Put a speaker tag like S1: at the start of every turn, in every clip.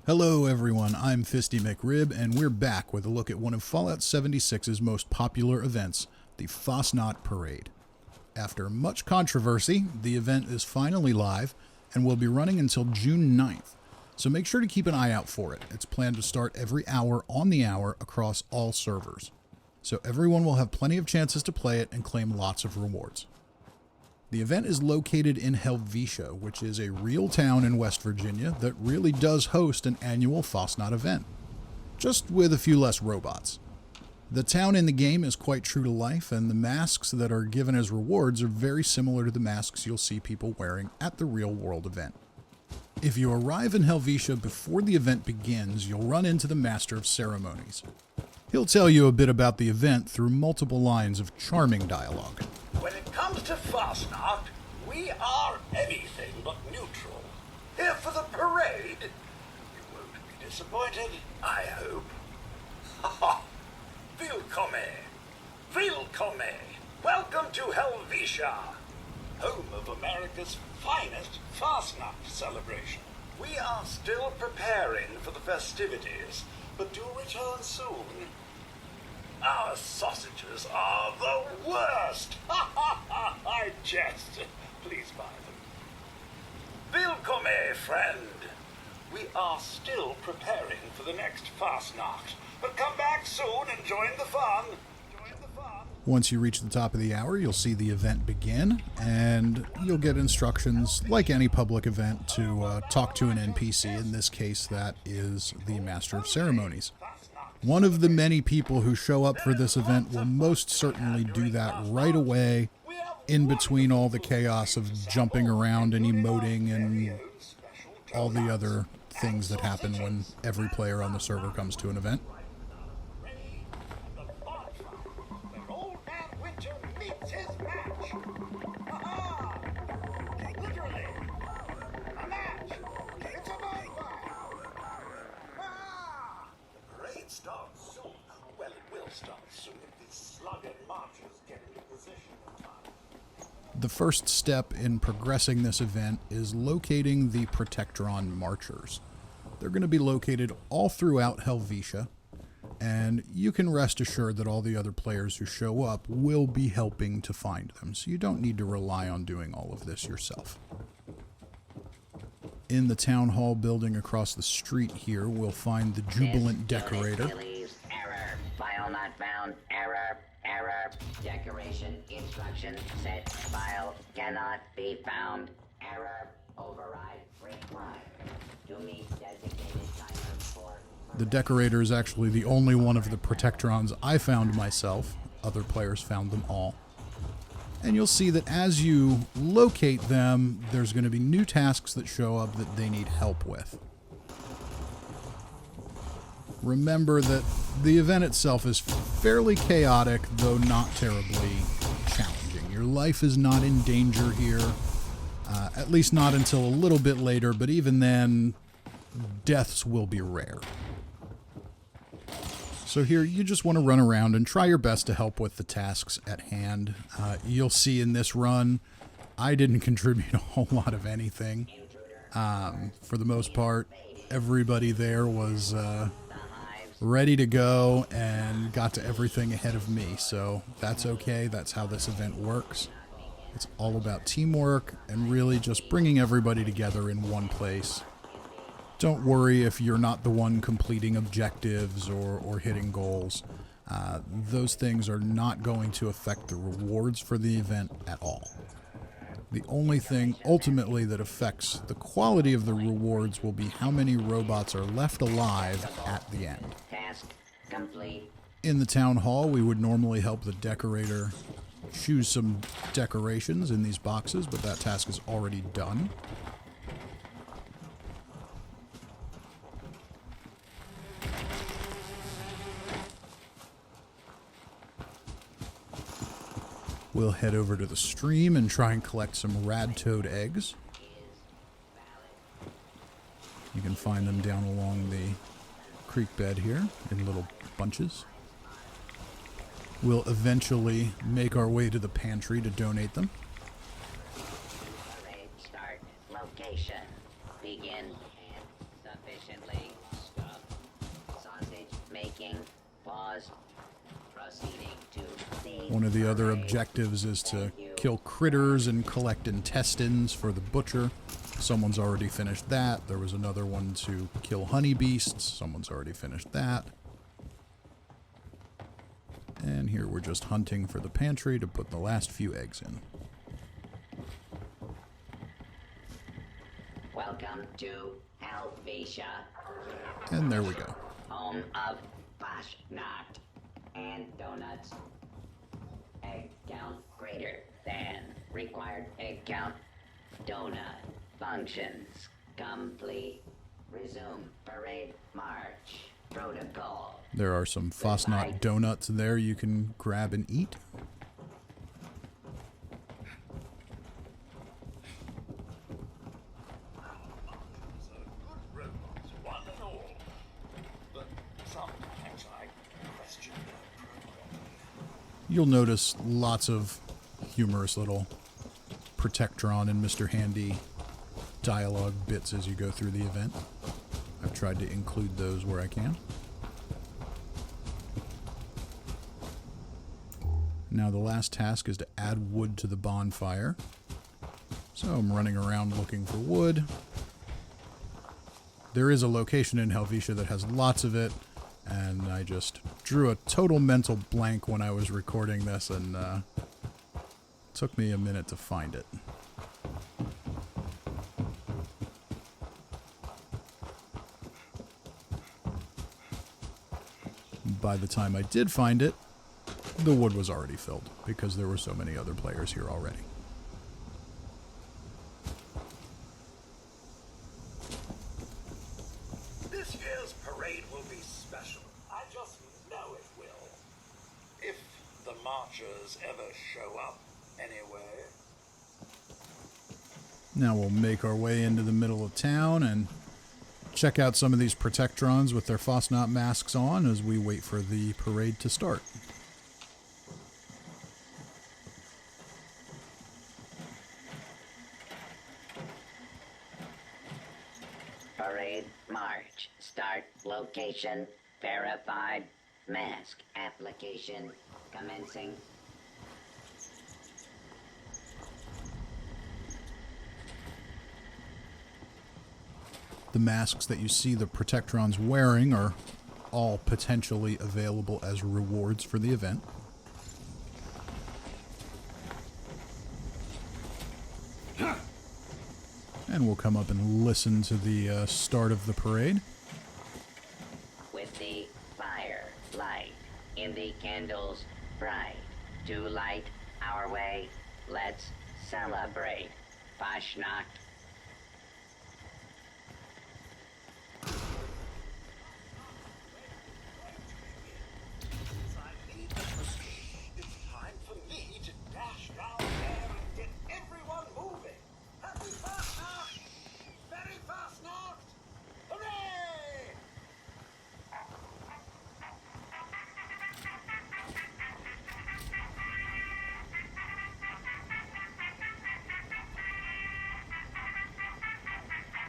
S1: Hello everyone, I'm Fisty McRib, and we're back with a look at one of Fallout 76's most popular events, the Fasnacht Parade. After much controversy, the event is finally live and will be running until June 9th, so make sure to keep an eye out for it. It's planned to start every hour on the hour across all servers, so everyone will have plenty of chances to play it and claim lots of rewards. The event is located in Helvetia, which is a real town in West Virginia that really does host an annual Fasnacht event, just with a few less robots. The town in the game is quite true to life, and the masks that are given as rewards are very similar to the masks you'll see people wearing at the real-world event. If you arrive in Helvetia before the event begins, you'll run into the Master of Ceremonies. He'll tell you a bit about the event through multiple lines of charming dialogue.
S2: When it comes to Fasnacht, we are anything but neutral. Here for the parade. You won't be disappointed, I hope. Ha ha! Willkommen! Willkommen! Welcome to Helvetia, home of America's finest Fasnacht celebration. We are still preparing for the festivities, but do return soon. Our sausages are the worst! Ha ha ha! I jest. Please buy them. Willkommen, friend. We are still preparing for the next Fasnacht, but come back soon and join the fun.
S1: Once you reach the top of the hour, you'll see the event begin, and you'll get instructions, like any public event, to talk to an NPC. In this case, that is the Master of Ceremonies. One of the many people who show up for this event will most certainly do that right away, in between all the chaos of jumping around and emoting and all the other things that happen when every player on the server comes to an event. The first step in progressing this event is locating the Protectron Marchers. They're going to be located all throughout Helvetia, and you can rest assured that all the other players who show up will be helping to find them, so you don't need to rely on doing all of this yourself. In the Town Hall building across the street here, we'll find the Jubilant Decorator.
S3: Error. File not found. Error. Error. Decoration instruction set. File cannot be found. Error. Override required. To meet designated timer for...
S1: The Decorator is actually the only one of the Protectrons I found myself. Other players found them all. And you'll see that as you locate them, there's going to be new tasks that show up that they need help with. Remember that the event itself is fairly chaotic, though not terribly challenging. Your life is not in danger here, at least not until a little bit later, but even then, deaths will be rare. So here, you just want to run around and try your best to help with the tasks at hand. You'll see in this run, I didn't contribute a whole lot of anything. For the most part, everybody there was ready to go and got to everything ahead of me, so that's okay. That's how this event works. It's all about teamwork and really just bringing everybody together in one place. Don't worry if you're not the one completing objectives or hitting goals. Those things are not going to affect the rewards for the event at all. The only thing ultimately that affects the quality of the rewards will be how many robots are left alive at the end.
S3: Task complete.
S1: In the town hall, we would normally help the decorator choose some decorations in these boxes, but that task is already done. We'll head over to the stream and try and collect some rad toad eggs. You can find them down along the creek bed here in little bunches. We'll eventually make our way to the pantry to donate them.
S3: Parade start. Location. Begin. Sufficiently Making. Pause. Proceeding to the
S1: One of the other
S3: parade.
S1: objectives is to
S3: Thank you.
S1: kill critters and collect intestines for the butcher. Someone's already finished that. There was another one to kill honey beasts. Someone's already finished that. And here we're just hunting for the pantry to put the last few eggs in.
S3: Welcome to Helvetia,
S1: And there we go.
S3: home of Fasnacht and donuts. Egg count greater than required egg count. Donut functions complete. Resume parade march. Protocol.
S1: There are some Fasnacht donuts there you can grab and eat.
S2: Good robots, one and all. But sometimes I question their programming.
S1: You'll notice lots of humorous little Protectron and Mr. Handy dialogue bits as you go through the event. I've tried to include those where I can. Now the last task is to add wood to the bonfire. So I'm running around looking for wood. There is a location in Helvetia that has lots of it, and I just drew a total mental blank when I was recording this, and took me a minute to find it. By the time I did find it, the wood was already filled because there were so many other players here already.
S2: This year's parade will be special. I just know it will. If the marchers ever show up anyway.
S1: Now we'll make our way into the middle of town and check out some of these Protectrons with their Fasnacht masks on as we wait for the parade to start.
S3: Parade march. Start location verified. Mask application commencing.
S1: The masks that you see the Protectrons wearing are all potentially available as rewards for the event. And we'll come up and listen to the start of the parade.
S3: With the fire light in the candles bright. To light our way, let's celebrate. Fasnacht.
S2: It's time for me to dash down there and get everyone moving. Happy Fasnacht! Very Fasnacht! Hooray!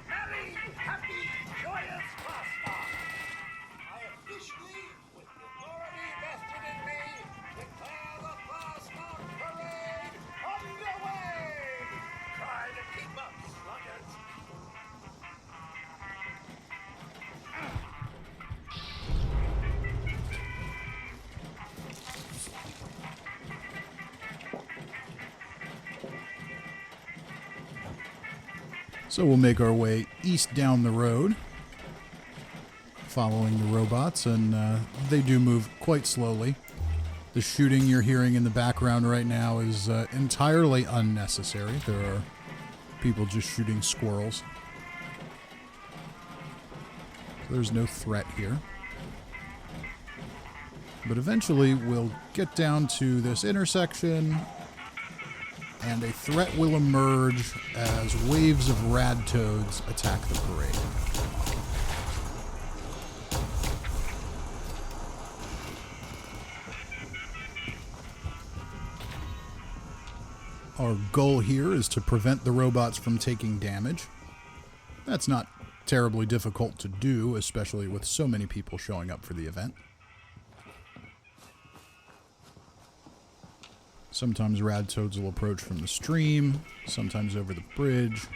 S2: Merry, happy, joyous Fasnacht! I officially, with the authority vested in me, declare the Fasnacht parade underway! Try to keep up, sluggards!
S1: So we'll make our way east down the road, following the robots, and they do move quite slowly. The shooting you're hearing in the background right now is entirely unnecessary. There are people just shooting squirrels. So there's no threat here. But eventually we'll get down to this intersection, and a threat will emerge as waves of rad toads attack the parade. Our goal here is to prevent the robots from taking damage. That's not terribly difficult to do, especially with so many people showing up for the event. Sometimes rad toads will approach from the stream, sometimes over the bridge,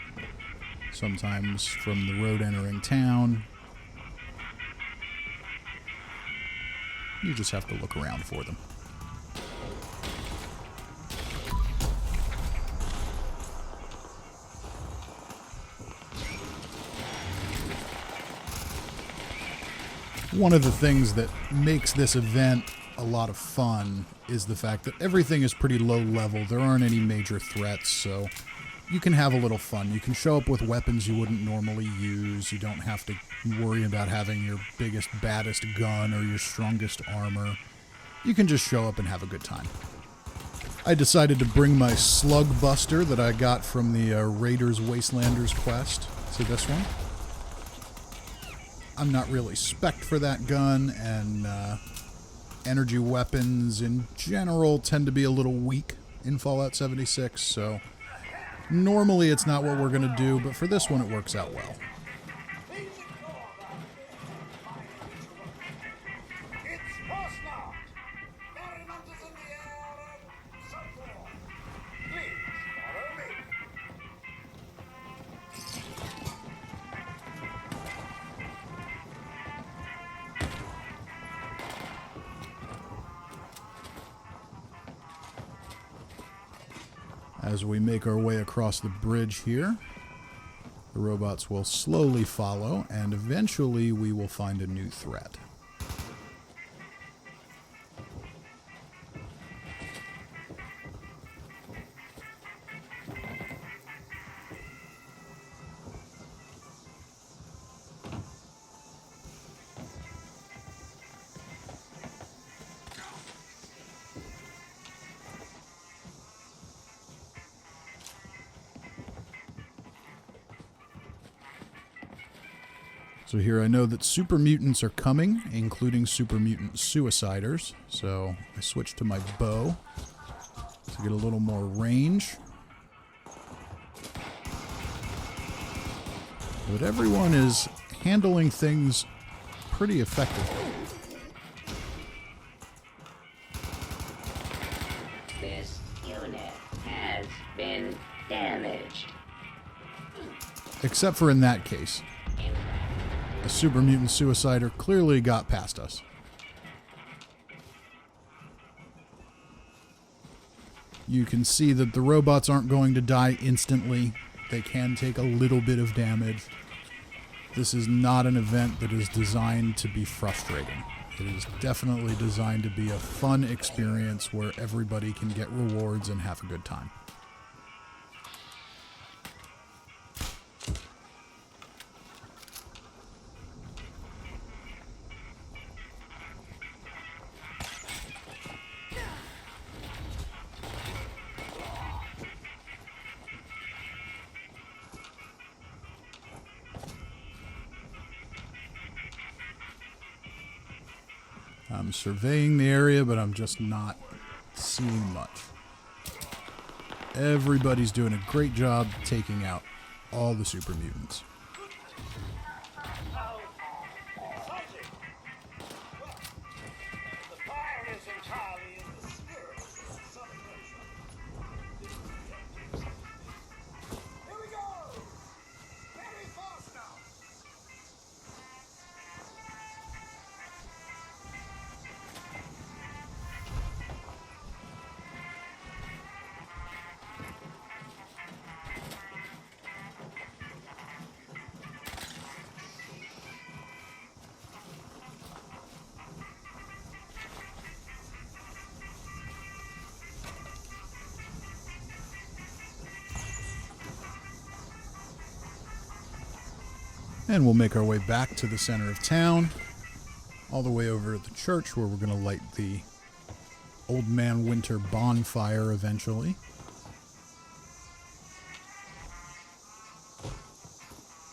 S1: sometimes from the road entering town. You just have to look around for them. One of the things that makes this event a lot of fun is the fact that everything is pretty low level. There aren't any major threats, so you can have a little fun. You can show up with weapons you wouldn't normally use. You don't have to worry about having your biggest, baddest gun or your strongest armor. You can just show up and have a good time. I decided to bring my slug buster that I got from the Raiders Wastelanders quest to this one. I'm not really spec'd for that gun, and energy weapons in general tend to be a little weak in Fallout 76, so normally it's not what we're going to do, but for this one it works out well.
S2: It's Fasnacht! Merriment is in the air and so forth. Please, follow me.
S1: As we make our way across the bridge here, the robots will slowly follow, and eventually we will find a new threat. So here I know that super mutants are coming, including super mutant suiciders. So I switched to my bow to get a little more range. But everyone is handling things pretty effectively.
S3: This unit has been damaged.
S1: Except for in that case. A super mutant suicider clearly got past us. You can see that the robots aren't going to die instantly. They can take a little bit of damage. This is not an event that is designed to be frustrating. It is definitely designed to be a fun experience where everybody can get rewards and have a good time. I'm surveying the area, but I'm just not seeing much. Everybody's doing a great job taking out all the super mutants.
S2: The fire is entirely in the spirit of this celebration. Here we go! Very fast now!
S1: And we'll make our way back to the center of town, all the way over at the church where we're going to light the Old Man Winter bonfire eventually.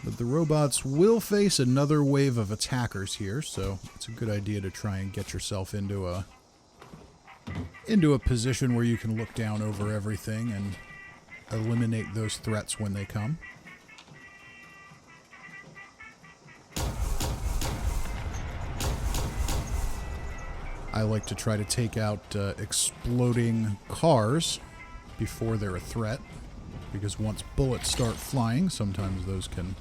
S1: But the robots will face another wave of attackers here, so it's a good idea to try and get yourself into a position where you can look down over everything and eliminate those threats when they come. I like to try to take out exploding cars before they're a threat, because once bullets start flying, sometimes those can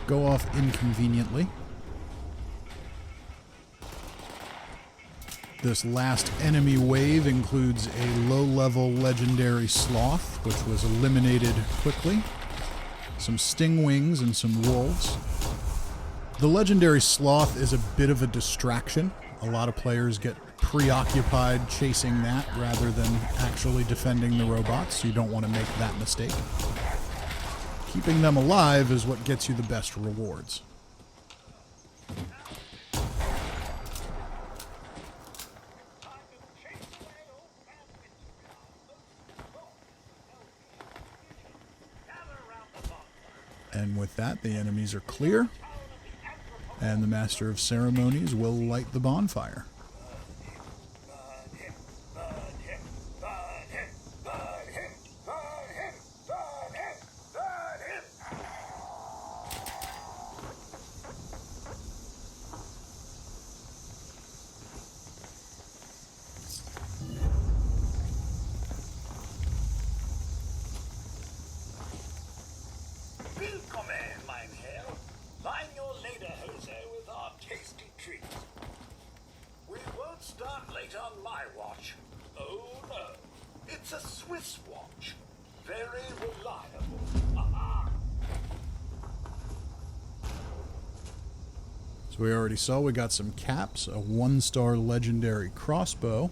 S1: go off inconveniently. This last enemy wave includes a low-level legendary sloth, which was eliminated quickly, some stingwings, and some wolves. The legendary sloth is a bit of a distraction. A lot of players get preoccupied chasing that rather than actually defending the robots, so you don't want to make that mistake. Keeping them alive is what gets you the best rewards. And with that, the enemies are clear, and the Master of Ceremonies will light the bonfire.
S2: Willkommen, mein Herr. Line your lederhose with our tasty treats. We won't start late on my watch. Oh no, it's a Swiss watch. Very reliable.
S1: So we already saw we got some caps, a 1-star legendary crossbow.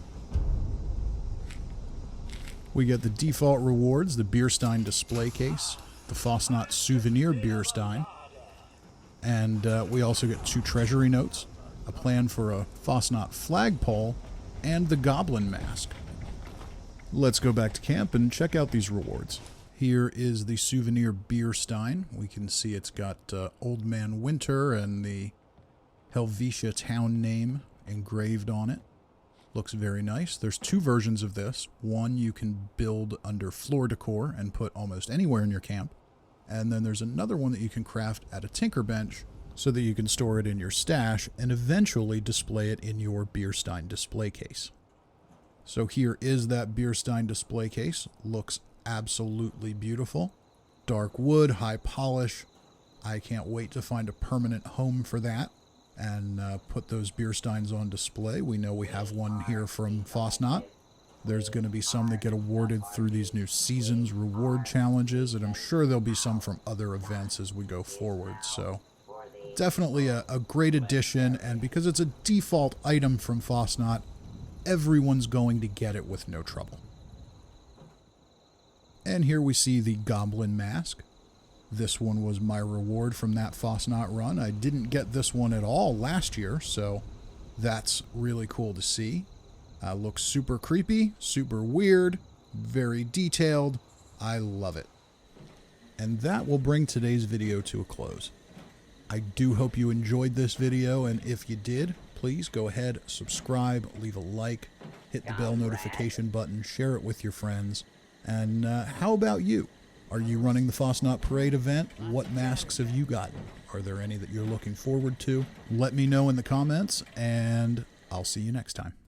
S1: We get the default rewards, the Beerstein display case, the Fasnacht souvenir Beerstein, and we also get 2 treasury notes, a plan for a Fasnacht flagpole, and the goblin mask. Let's go back to camp and check out these rewards. Here is the souvenir Beerstein. We can see it's got Old Man Winter and the Helvetia town name engraved on it. Looks very nice. There's 2 versions of this. One you can build under floor decor and put almost anywhere in your camp. And then there's another one that you can craft at a tinker bench so that you can store it in your stash and eventually display it in your Beerstein display case. So here is that Beerstein display case. Looks absolutely beautiful. Dark wood, high polish. I can't wait to find a permanent home for that and put those Beersteins on display. We know we have one here from Fasnacht. There's going to be some that get awarded through these new seasons reward challenges, and I'm sure there'll be some from other events as we go forward. So definitely a great addition, and because it's a default item from Fasnacht, everyone's going to get it with no trouble. And here we see the Goblin Mask. This one was my reward from that Fasnacht run. I didn't get this one at all last year, so that's really cool to see. Looks super creepy, super weird, very detailed. I love it. And that will bring today's video to a close. I do hope you enjoyed this video, and if you did, please go ahead, subscribe, leave a like, hit the bell notification button, share it with your friends. And how about you? Are you running the Fasnacht Parade event? What masks have you gotten? Are there any that you're looking forward to? Let me know in the comments, and I'll see you next time.